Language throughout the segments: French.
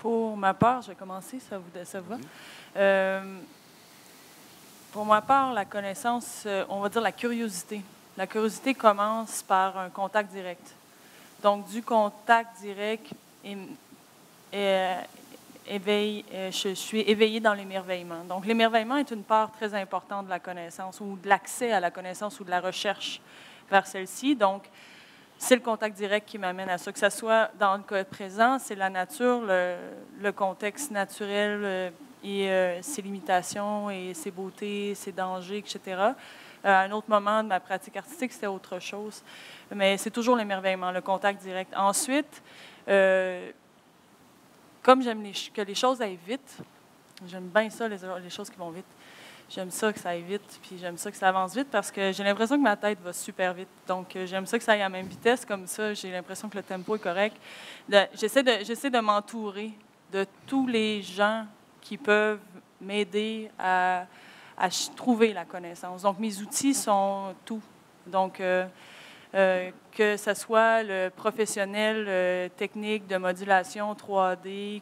Pour ma part, je vais commencer, ça vous va? Pour ma part, la connaissance, on va dire la curiosité. La curiosité commence par un contact direct. Donc, du contact direct, je suis éveillée dans l'émerveillement. Donc, l'émerveillement est une part très importante de la connaissance ou de l'accès à la connaissance ou de la recherche vers celle-ci. Donc, c'est le contact direct qui m'amène à ça. Que ce soit dans le cas présent, c'est la nature, le contexte naturel et ses limitations et ses beautés, ses dangers, etc. À un autre moment de ma pratique artistique, c'était autre chose. Mais c'est toujours l'émerveillement, le contact direct. Ensuite, comme j'aime que les choses aillent vite, j'aime bien ça, les choses qui vont vite. J'aime ça que ça aille vite, puis j'aime ça que ça avance vite parce que j'ai l'impression que ma tête va super vite. Donc, j'aime ça que ça aille à la même vitesse, comme ça, j'ai l'impression que le tempo est correct. J'essaie de m'entourer de tous les gens qui peuvent m'aider à trouver la connaissance. Donc, mes outils sont tout. Donc, que ce soit le professionnel technique de modulation 3D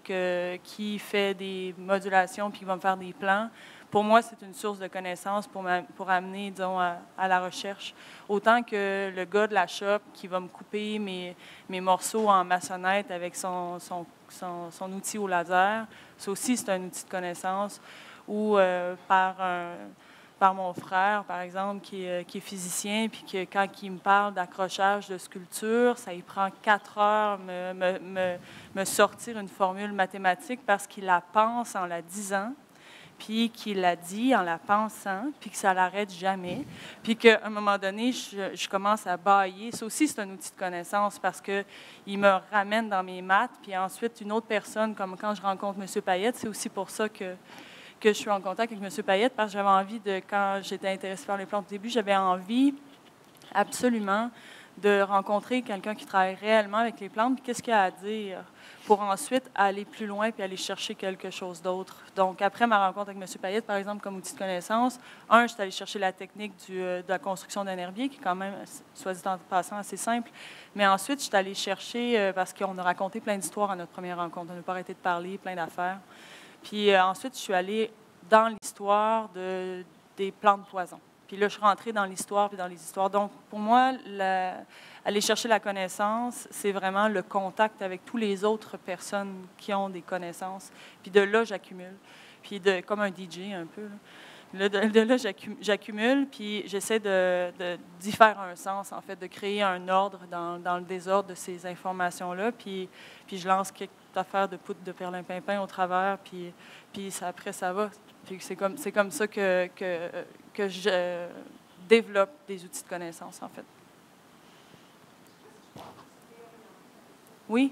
qui fait des modulations puis qui va me faire des plans. Pour moi, c'est une source de connaissances pour amener, disons, à la recherche. Autant que le gars de la shop qui va me couper mes morceaux en maçonnette avec son outil au laser, ça aussi, c'est un outil de connaissance. Ou par mon frère, par exemple, qui est physicien, puis que quand il me parle d'accrochage de sculpture, ça lui prend 4 heures me sortir une formule mathématique parce qu'il la pense en la disant, puis qu'il la dit en la pensant, puis que ça l'arrête jamais, puis qu'à un moment donné, je commence à bâiller. Ça aussi, c'est un outil de connaissance parce qu'il me ramène dans mes maths, puis ensuite, une autre personne, comme quand je rencontre M. Payette, c'est aussi pour ça que je suis en contact avec M. Payette, parce que j'avais envie quand j'étais intéressée par les plantes au début, j'avais envie absolument de rencontrer quelqu'un qui travaille réellement avec les plantes, puis qu'est-ce qu'il a à dire, pour ensuite aller plus loin puis aller chercher quelque chose d'autre. Donc, après ma rencontre avec M. Payette, par exemple, comme outil de connaissance, je suis allée chercher la technique de la construction d'un herbier, qui est quand même, soit dit en passant, assez simple. Mais ensuite, je suis allée chercher, parce qu'on a raconté plein d'histoires à notre première rencontre. On n'a pas arrêté de parler, plein d'affaires. Puis ensuite, je suis allée dans l'histoire des plantes poison. Puis là, je suis rentrée dans l'histoire puis dans les histoires. Donc, pour moi, aller chercher la connaissance, c'est vraiment le contact avec toutes les autres personnes qui ont des connaissances. Puis de là, j'accumule. Puis comme un DJ un peu. De là, j'accumule, puis j'essaie d'y faire un sens, en fait, de créer un ordre dans le désordre de ces informations-là. Puis je lance quelques affaires de poudre de perlimpinpin au travers, puis après, ça va. Puis c'est comme ça que je développe des outils de connaissance, en fait. Oui?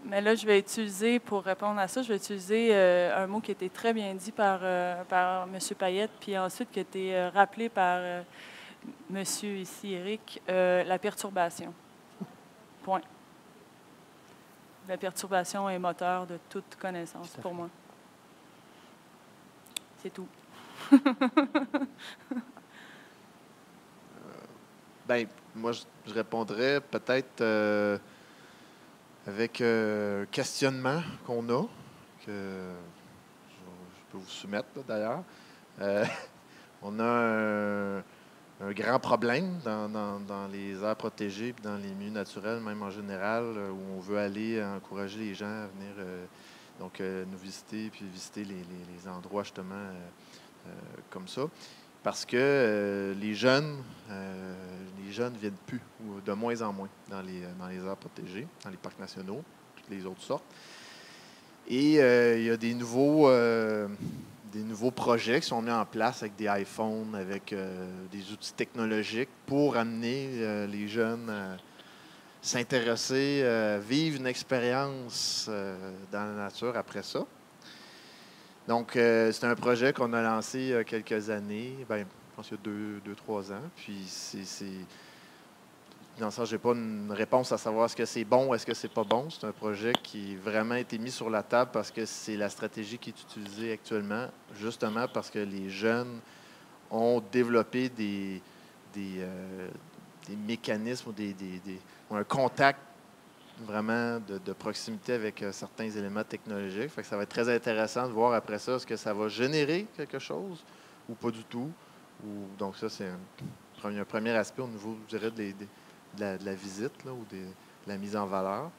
Mais là, je vais utiliser, pour répondre à ça, je vais utiliser un mot qui a été très bien dit par M. Payette, puis ensuite qui a été rappelé par M. ici, Éric, la perturbation. Point. La perturbation est moteur de toute connaissance, pour moi. C'est tout. Moi, je répondrais peut-être avec un questionnement qu'on a, que je peux vous soumettre d'ailleurs. On a un grand problème dans les aires protégées et dans les milieux naturels, même en général, où on veut aller encourager les gens à venir nous visiter, puis visiter les endroits justement comme ça. Parce que les jeunes ne viennent plus, ou de moins en moins, dans les aires protégées, dans les parcs nationaux, toutes les autres sortes. Et il y a des nouveaux projets qui sont mis en place avec des iPhones, avec des outils technologiques pour amener les jeunes s'intéresser, vivre une expérience dans la nature après ça. Donc, c'est un projet qu'on a lancé il y a quelques années, bien, je pense qu'il y a 2-3 ans. Puis, dans le sens, je n'ai pas une réponse à savoir est-ce que c'est bon ou est-ce que c'est pas bon. C'est un projet qui a vraiment été mis sur la table parce que c'est la stratégie qui est utilisée actuellement, justement parce que les jeunes ont développé des mécanismes ou un contact vraiment de proximité avec certains éléments technologiques. Fait que ça va être très intéressant de voir après ça, est-ce que ça va générer quelque chose ou pas du tout. Donc ça, c'est un premier aspect au niveau, je dirais, de la visite là, ou de la mise en valeur.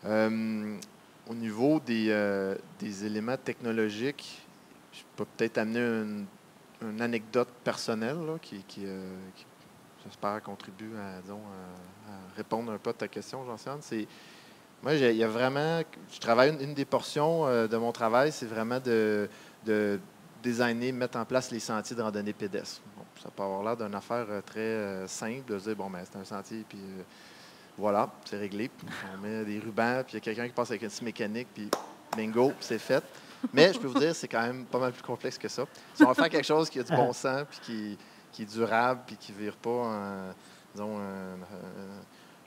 Au niveau des éléments technologiques, je peux peut-être amener une anecdote personnelle là, qui j'espère, contribue à répondre un peu à ta question, Jean-Sébastien. Moi, il y a vraiment... Je travaille, une des portions de mon travail, c'est vraiment de designer, mettre en place les sentiers de randonnée pédestre. Bon, ça peut avoir l'air d'une affaire très simple, de se dire, bon, ben, c'est un sentier, puis voilà, c'est réglé. On met des rubans, puis il y a quelqu'un qui passe avec une scie mécanique, puis bingo, c'est fait. Mais je peux vous dire, c'est quand même pas mal plus complexe que ça. Si on veut faire quelque chose qui a du bon sens, puis qui est durable, puis qui ne vire pas disons,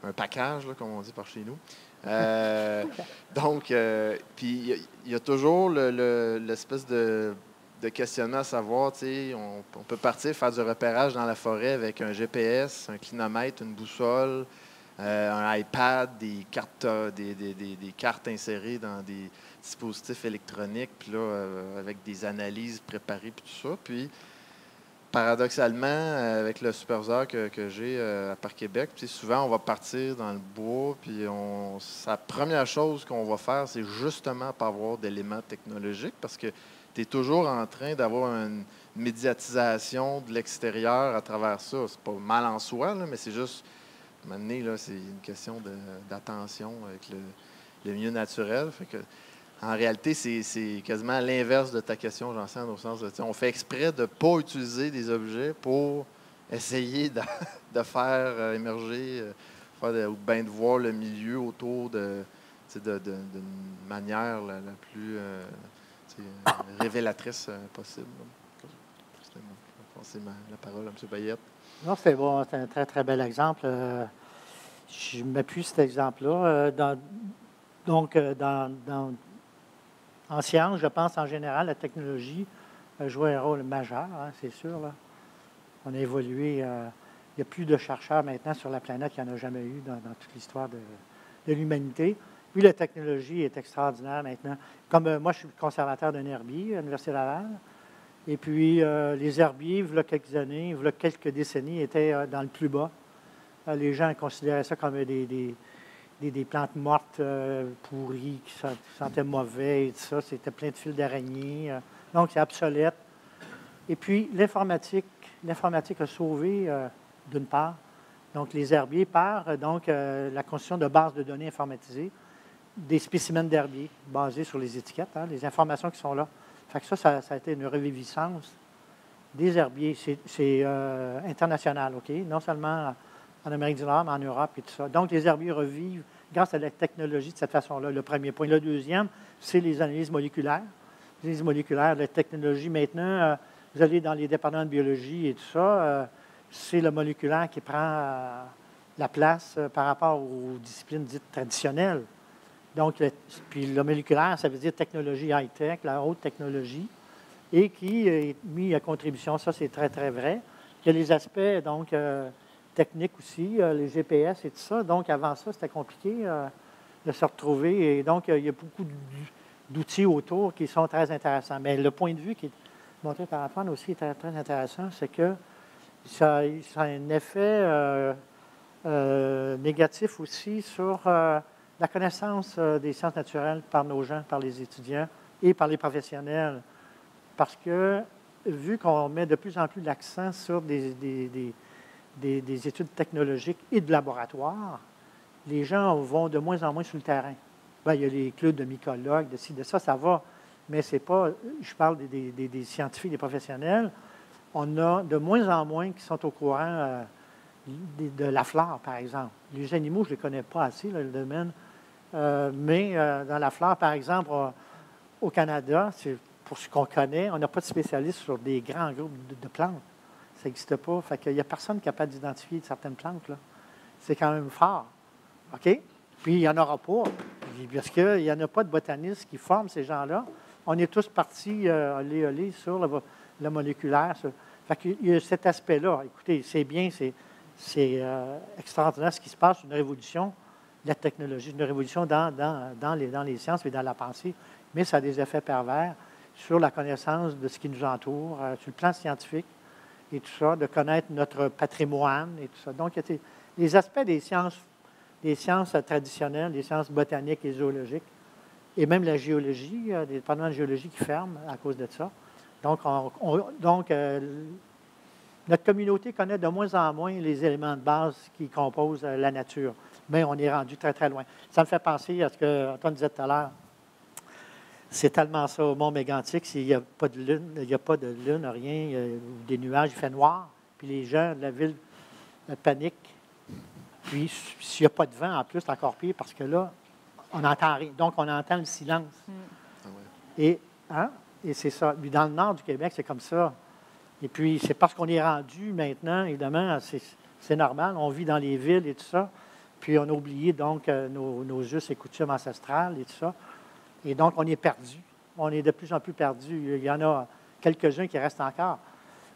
un package, là, comme on dit par chez nous. Donc, puis il y a toujours l'espèce de questionnement à savoir, tu sais, on peut partir faire du repérage dans la forêt avec un GPS, un clinomètre, une boussole, un iPad, des cartes insérées dans des dispositifs électroniques, puis là, avec des analyses préparées, puis tout ça. Puis, paradoxalement, avec le superviseur que j'ai à Parc Québec, souvent, on va partir dans le bois, puis la première chose qu'on va faire, c'est justement pas avoir d'éléments technologiques, parce que tu es toujours en train d'avoir une médiatisation de l'extérieur à travers ça. C'est pas mal en soi, là, mais c'est juste, à un moment donné, là, c'est une question d'attention avec le milieu naturel. Fait que, en réalité, c'est quasiment l'inverse de ta question, Jean-Sébastien, au sens de, on fait exprès de ne pas utiliser des objets pour essayer de faire émerger, ou bien de voir le milieu autour d'une manière la plus révélatrice possible. Je vais passer la parole à M. Bayette. Non, c'est bon, c'est un très, très bel exemple. Je m'appuie sur cet exemple-là. En sciences, je pense en général, la technologie a joué un rôle majeur, hein, c'est sûr. Là. On a évolué. Il y a plus de chercheurs maintenant sur la planète qu'il n'y en a jamais eu dans toute l'histoire de l'humanité. Puis la technologie est extraordinaire maintenant. Comme moi, je suis conservateur d'un herbier à l'Université Laval. Et puis, les herbiers, il y a quelques années, il y a quelques décennies, étaient dans le plus bas. Les gens considéraient ça comme des plantes mortes, pourries, qui sentaient mauvais et tout ça. C'était plein de fils d'araignées. Donc, c'est obsolète. Et puis, l'informatique a sauvé, d'une part, donc les herbiers par la construction de bases de données informatisées, des spécimens d'herbiers basés sur les étiquettes, hein, les informations qui sont là. Fait que ça a été une reviviscence des herbiers. C'est international, OK? Non seulement en Amérique du Nord, mais en Europe et tout ça. Donc, les herbiers revivent grâce à la technologie de cette façon-là, le premier point. Le deuxième, c'est les analyses moléculaires. Les analyses moléculaires, la technologie, maintenant, vous allez dans les départements de biologie et tout ça, c'est le moléculaire qui prend la place par rapport aux disciplines dites traditionnelles. Donc, puis le moléculaire, ça veut dire technologie high-tech, la haute technologie, et qui est mis à contribution. Ça, c'est très, très vrai. Il y a les aspects, donc, techniques aussi, les GPS et tout ça. Donc, avant ça, c'était compliqué de se retrouver. Et donc, il y a beaucoup d'outils autour qui sont très intéressants. Mais le point de vue qui est montré par Antoine aussi est très, très intéressant, c'est que ça a un effet négatif aussi sur la connaissance des sciences naturelles par nos gens, par les étudiants et par les professionnels. Parce que, vu qu'on met de plus en plus l'accent sur des études technologiques et de laboratoire, les gens vont de moins en moins sur le terrain. Bien, il y a les clubs de mycologues, de ci, de ça va. Mais c'est pas, je parle des scientifiques, des professionnels, on a de moins en moins qui sont au courant de la flore, par exemple. Les animaux, je ne les connais pas assez, là, le domaine. Mais dans la flore, par exemple, au Canada, pour ce qu'on connaît, on n'a pas de spécialistes sur des grands groupes de plantes. Ça n'existe pas. Fait qu'il n'y a personne capable d'identifier certaines plantes, là. C'est quand même fort. OK? Puis il n'y en aura pas. Parce qu'il n'y en a pas de botanistes qui forment ces gens-là. On est tous partis olé sur le moléculaire. Fait qu'il y a cet aspect-là. Écoutez, c'est bien, c'est extraordinaire ce qui se passe, une révolution de la technologie, une révolution dans les sciences et dans la pensée, mais ça a des effets pervers sur la connaissance de ce qui nous entoure, sur le plan scientifique et tout ça, de connaître notre patrimoine et tout ça. Donc, il y a les aspects des sciences traditionnelles, des sciences botaniques et zoologiques, et même la géologie, il y a des départements de géologie qui ferment à cause de ça. Donc, notre communauté connaît de moins en moins les éléments de base qui composent la nature, mais on est rendu très, très loin. Ça me fait penser à ce que Antoine disait tout à l'heure. C'est tellement ça au Mont Mégantic, s'il n'y a pas de lune, il n'y a pas de lune, rien, des nuages, il fait noir, puis les gens de la ville paniquent. Puis, s'il n'y a pas de vent, en plus, c'est encore pire, parce que là, on n'entend rien. Donc, on entend le silence. Ah ouais. Et c'est ça. Puis, dans le nord du Québec, c'est comme ça. Et puis, c'est parce qu'on est rendu maintenant, évidemment, c'est normal. On vit dans les villes et tout ça. Puis, on a oublié, donc, nos us et coutumes ancestrales et tout ça. Et donc, on est perdu. On est de plus en plus perdu. Il y en a quelques-uns qui restent encore.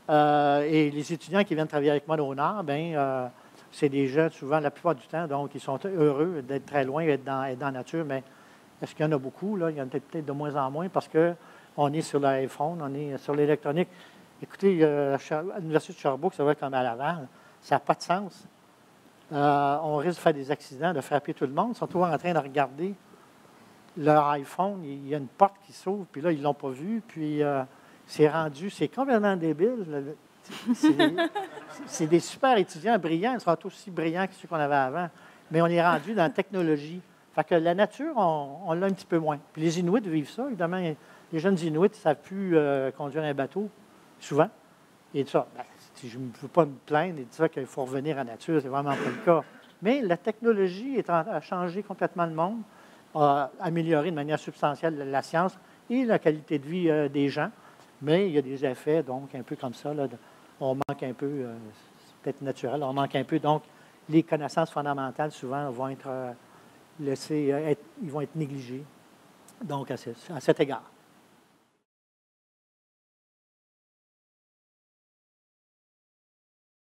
Et les étudiants qui viennent travailler avec moi au Nord, bien, c'est des jeunes, souvent, la plupart du temps, donc ils sont heureux d'être très loin, d'être dans la nature, mais est-ce qu'il y en a beaucoup? Là? Il y en a peut-être de moins en moins parce qu'on est sur l'iPhone, on est sur l'électronique. Écoutez, à l'Université de Sherbrooke, ça va être comme à Laval, ça n'a pas de sens. On risque de faire des accidents, de frapper tout le monde. Ils sont toujours en train de regarder leur iPhone. Il y a une porte qui s'ouvre, puis là, ils ne l'ont pas vu, puis c'est rendu, c'est complètement débile. C'est des super étudiants brillants. Ils seront aussi brillants que ceux qu'on avait avant. Mais on est rendu dans la technologie. Fait que la nature, on l'a un petit peu moins. Puis les Inuits vivent ça, évidemment. Les jeunes Inuits ne savent plus conduire un bateau, souvent. Et tout ça. Ben, je ne veux pas me plaindre et dire ça qu'il faut revenir à la nature. C'est vraiment pas le cas. Mais la technologie a changé complètement le monde, a amélioré de manière substantielle la science et la qualité de vie des gens. Mais il y a des effets, donc, un peu comme ça. Là, on manque un peu, c'est peut-être naturel, on manque un peu. Donc, les connaissances fondamentales, souvent, vont être laissées, ils vont être négligées. Donc, à cet égard.